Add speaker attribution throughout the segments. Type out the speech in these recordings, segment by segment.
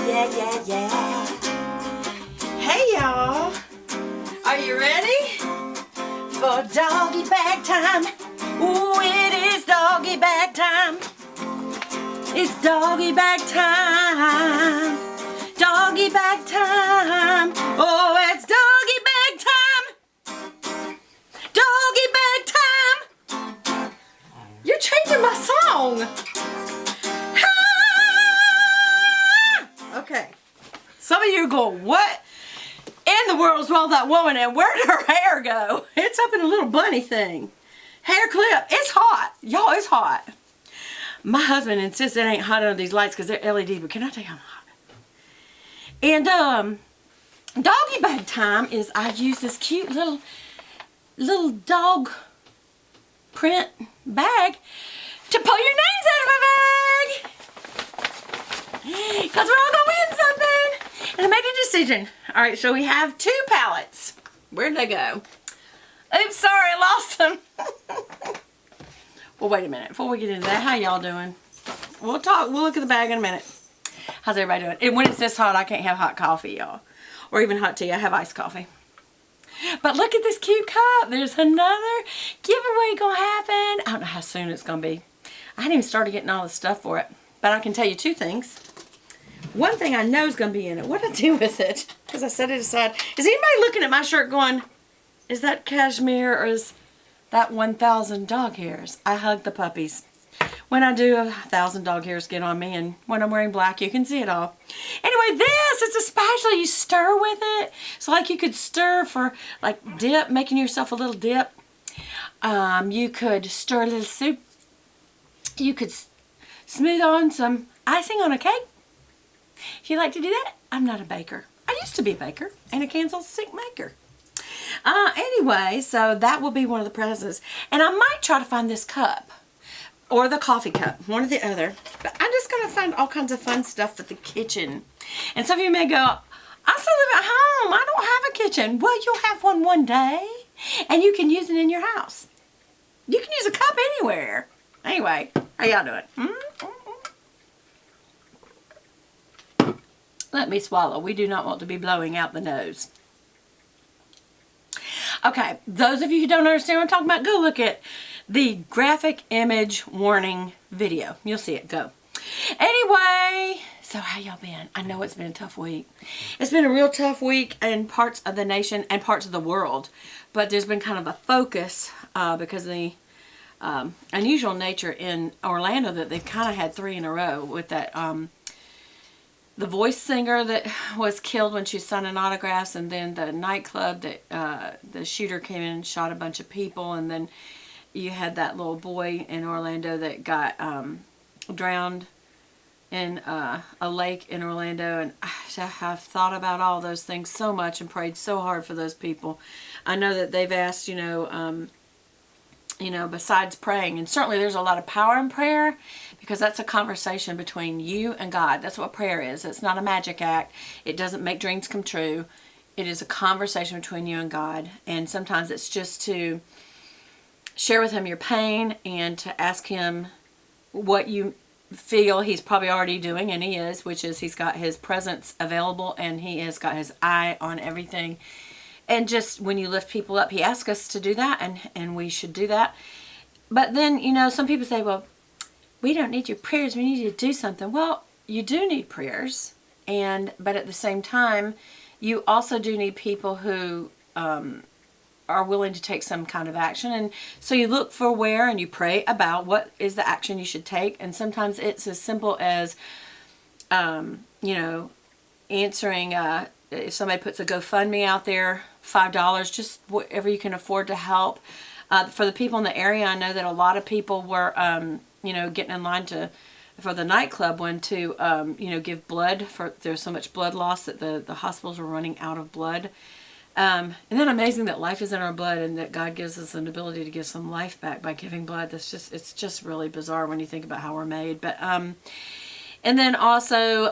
Speaker 1: yeah. Hey y'all, are you ready for doggy bag time? Ooh, it is doggy bag time. It's doggy bag time. Doggy bag time. Oh, it's doggy bag time. Doggy bag time. You're changing my song. Okay. Some of you go, what in the world is wrong with that woman and where did her hair go? It's up in a little bunny thing. Hair clip. It's hot. Y'all, it's hot. My husband insists it ain't hot under these lights because they're LED, but can I tell you I'm hot? And doggy bag time is I use this cute little dog print bag to pull your names out of my bag. Because we're all going to win something. And I made a decision. Alright, so we have 2 pallets. Where'd they go? Oops, sorry, I lost them. Well, wait a minute. Before we get into that, how y'all doing? We'll look at the bag in a minute. How's everybody doing? And when it's this hot, I can't have hot coffee, y'all. Or even hot tea. I have iced coffee. But look at this cute cup. There's another giveaway going to happen. I don't know how soon it's going to be. I hadn't even started getting all the stuff for it. But I can tell you 2 things. One thing I know is going to be in it. What do I do with it? Because I set it aside. Is anybody looking at my shirt going, is that cashmere or is that 1,000 dog hairs? I hug the puppies. When I do, 1,000 dog hairs get on me, and when I'm wearing black, you can see it all. Anyway, this, it's a spatula. You stir with it. So like you could stir for like dip, making yourself a little dip. You could stir a little soup. You could smooth on some icing on a cake. If you like to do that, I'm not a baker. I used to be a baker and a candlestick maker. Anyway, so that will be one of the prizes. And I might try to find this cup. Or the coffee cup. One or the other. But I'm just going to find all kinds of fun stuff for the kitchen. And some of you may go, I still live at home. I don't have a kitchen. Well, you'll have one day. And you can use it in your house. You can use a cup anywhere. Anyway, how y'all doing? Let me swallow. We do not want to be blowing out the nose. Okay, those of you who don't understand what I'm talking about, go look at the graphic image warning video. You'll see it. Go. Anyway, so how y'all been? I know it's been a tough week. It's been a real tough week in parts of the nation and parts of the world. But there's been kind of a focus because of the unusual nature in Orlando that they've kind of had 3 in a row with that the Voice singer that was killed when she was signing autographs, and then the nightclub that the shooter came in and shot a bunch of people, and then you had that little boy in Orlando that got drowned in a lake in Orlando. And I have thought about all those things so much and prayed so hard for those people. I know that they've asked, besides praying, and certainly there's a lot of power in prayer because that's a conversation between you and God. That's what prayer is. It's not a magic act. It doesn't make dreams come true. It is a conversation between you and God. And sometimes it's just to share with Him your pain and to ask Him what you feel He's probably already doing, and He is, which is He's got His presence available and He has got His eye on everything. And just when you lift people up, He asks us to do that, and we should do that. But then, some people say, well, we don't need your prayers. We need you to do something. Well, you do need prayers. But at the same time, you also do need people who are willing to take some kind of action. And so you look for where and you pray about what is the action you should take. And sometimes it's as simple as, answering, if somebody puts a GoFundMe out there, $5, just whatever you can afford to help. For the people in the area, I know that a lot of people were, getting in line for the nightclub one to, give blood. There's so much blood loss that the hospitals were running out of blood. And then amazing that life is in our blood and that God gives us an ability to give some life back by giving blood. It's just really bizarre when you think about how we're made. But, and then also,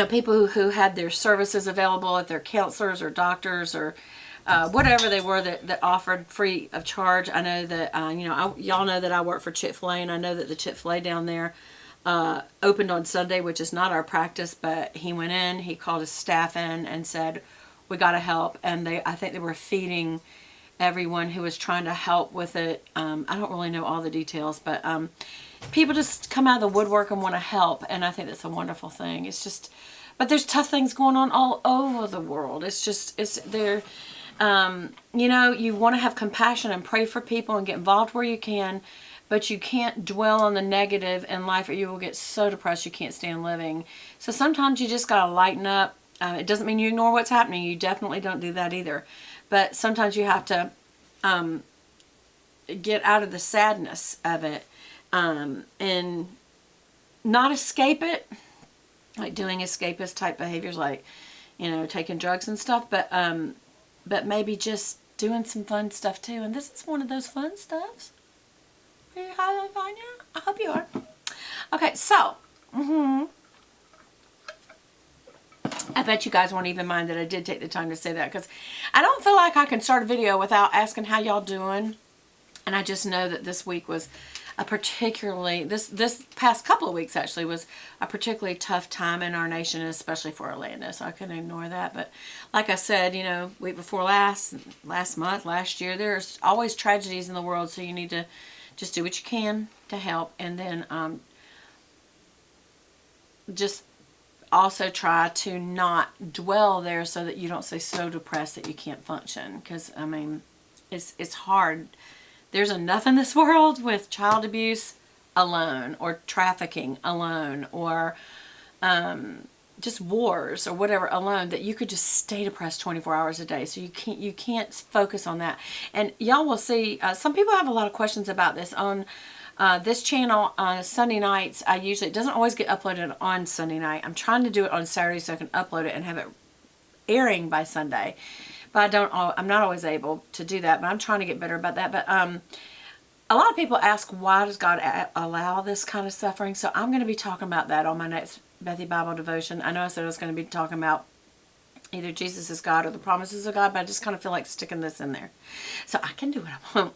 Speaker 1: people who had their services available at their counselors or doctors or whatever they were that offered free of charge. I know that, y'all know that I work for Chick-fil-A, and I know that the Chick-fil-A down there opened on Sunday, which is not our practice, but he went in, he called his staff in and said, we got to help. And I think they were feeding everyone who was trying to help with it. I don't really know all the details, but people just come out of the woodwork and want to help. And I think that's a wonderful thing. It's just, but there's tough things going on all over the world. It's just, you know, you want to have compassion and pray for people and get involved where you can, but you can't dwell on the negative in life or you will get so depressed you can't stand living. So sometimes you just got to lighten up. It doesn't mean you ignore what's happening. You definitely don't do that either. But sometimes you have to get out of the sadness of it and not escape it, like doing escapist type behaviors, like, you know, taking drugs and stuff, but maybe just doing some fun stuff too. And this is one of those fun stuffs. Are you having fun yet? I hope you are. Okay, so I bet you guys won't even mind that I did take the time to say that, because I don't feel like I can start a video without asking how y'all doing. And I just know that this week was a particularly, this past couple of weeks actually was a particularly tough time in our nation, especially for Orlando. So I couldn't ignore that. But like I said, you know, week before last month, last year, there's always tragedies in the world. So you need to just do what you can to help. And then just also try to not dwell there so that you don't stay so depressed that you can't function. Because, I mean, it's hard. There's enough in this world with child abuse alone, or trafficking alone, or just wars or whatever alone, that you could just stay depressed 24 hours a day. So you can't focus on that. And y'all will see, some people have a lot of questions about this on this channel on Sunday nights. It doesn't always get uploaded on Sunday night. I'm trying to do it on Saturday so I can upload it and have it airing by Sunday. But I'm not always able to do that, but I'm trying to get better about that. But a lot of people ask, why does God allow this kind of suffering? So I'm going to be talking about that on my next Bethy Bible devotion. I know I said I was going to be talking about either Jesus is God or the promises of God, but I just kind of feel like sticking this in there. So I can do what I want.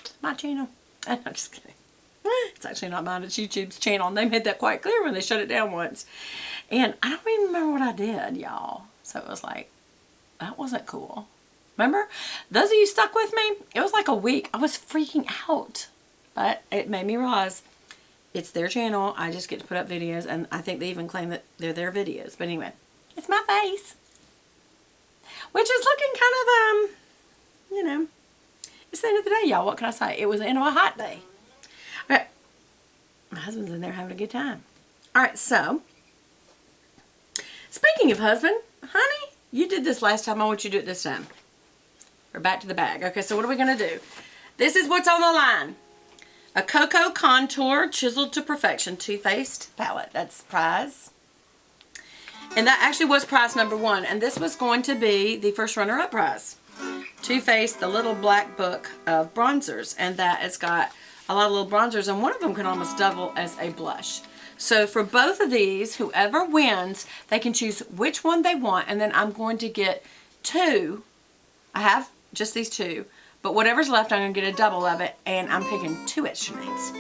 Speaker 1: It's my channel. I'm just kidding. It's actually not mine. It's YouTube's channel, and they made that quite clear when they shut it down once. And I don't even remember what I did, y'all. So it was like, that wasn't cool. Remember? Those of you stuck with me, it was like a week. I was freaking out. But it made me realize it's their channel. I just get to put up videos, and I think they even claim that they're their videos. But anyway, it's my face. Which is looking kind of, you know, it's the end of the day, y'all. What can I say? It was the end of a hot day. Okay. My husband's in there having a good time. Alright, so, speaking of husband, honey, you did this last time. I want you to do it this time. We're back to the bag. Okay, so what are we going to do? This is what's on the line. A Cocoa Contour Chiseled to Perfection Too Faced palette. That's prize. And that actually was prize number 1. And this was going to be the first runner-up prize. Too Faced, the little black book of bronzers. And that it's got a lot of little bronzers. And one of them can almost double as a blush. So for both of these, whoever wins, they can choose which one they want. And then I'm going to get 2. I have just these 2. But whatever's left, I'm going to get a double of it. And I'm picking 2 extra names.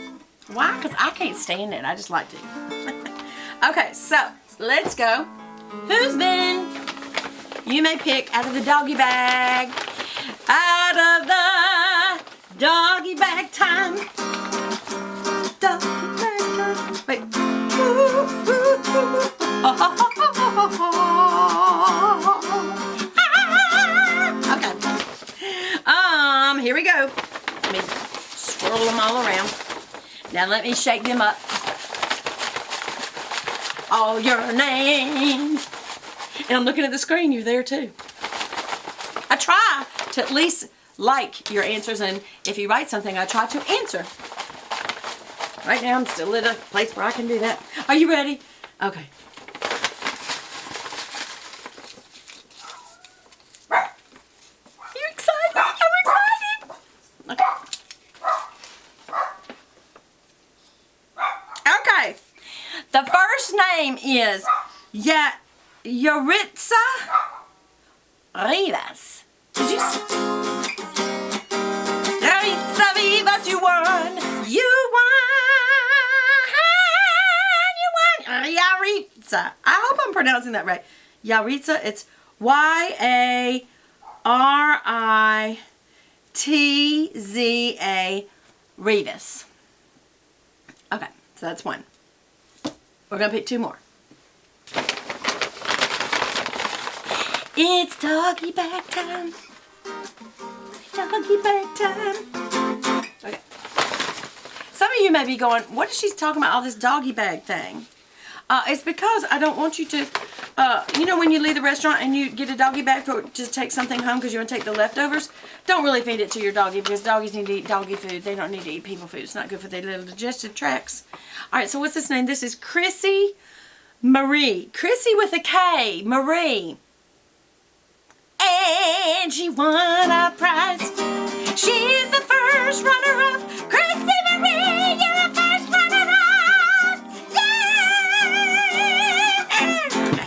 Speaker 1: Why? Because I can't stand it. I just like to. Okay, so let's go. Who's been? You may pick out of the doggy bag. Out of the doggy bag time. Doggy bag time. Wait. Okay. Here we go. Let me swirl them all around. Now let me shake them up. All your names. And I'm looking at the screen. You're there too. I try to at least like your answers, and if you write something, I try to answer. Right now, I'm still at a place where I can do that. Are you ready? Okay. You excited? I'm excited. Okay. Okay. The first name is Yaritza Rivas. Did you see? Yaritza Rivas, you won. You won. Yaritza. I hope I'm pronouncing that right. Yaritza. It's Yaritza Rivas. Okay, so that's one. We're going to pick two more. It's doggy bag time. Doggy bag time. Okay. Some of you may be going, what is she talking about all this doggy bag thing? It's because I don't want you to, you know when you leave the restaurant and you get a doggy bag for just take something home because you want to take the leftovers? Don't really feed it to your doggy because doggies need to eat doggy food. They don't need to eat people food. It's not good for their little digestive tracts. Alright, so what's this name? This is Chrissy Marie. Chrissy with a K. Marie. And she won a prize. She's the first runner-up. Chrissy Marie, you're the first runner-up. Yeah!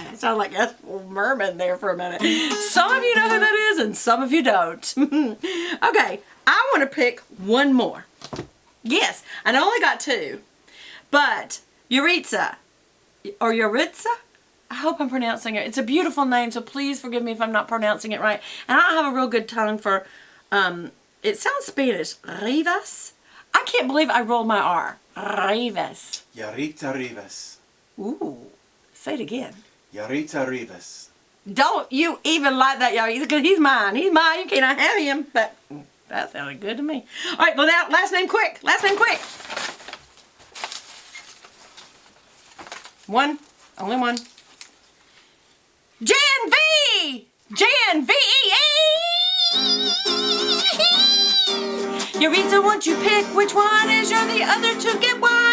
Speaker 1: I sound like Ethel Merman there for a minute. Some of you know who that is and some of you don't. Okay, I want to pick one more. Yes, I only got two. But Yaritza, or Yaritza? I hope I'm pronouncing it. It's a beautiful name, so please forgive me if I'm not pronouncing it right. And I don't have a real good tongue for, it sounds Spanish. Rivas? I can't believe I rolled my R. Rivas.
Speaker 2: Yaritza Rivas.
Speaker 1: Ooh. Say it again.
Speaker 2: Yaritza Rivas.
Speaker 1: Don't you even like that, Yaritza, because he's mine. He's mine. You cannot have him. But that sounded good to me. All right, well, now, last name quick. Last name quick. One. Only one. Jan V! Jan V-E-E! Yaritza, won't you pick which one is you're the other to get one?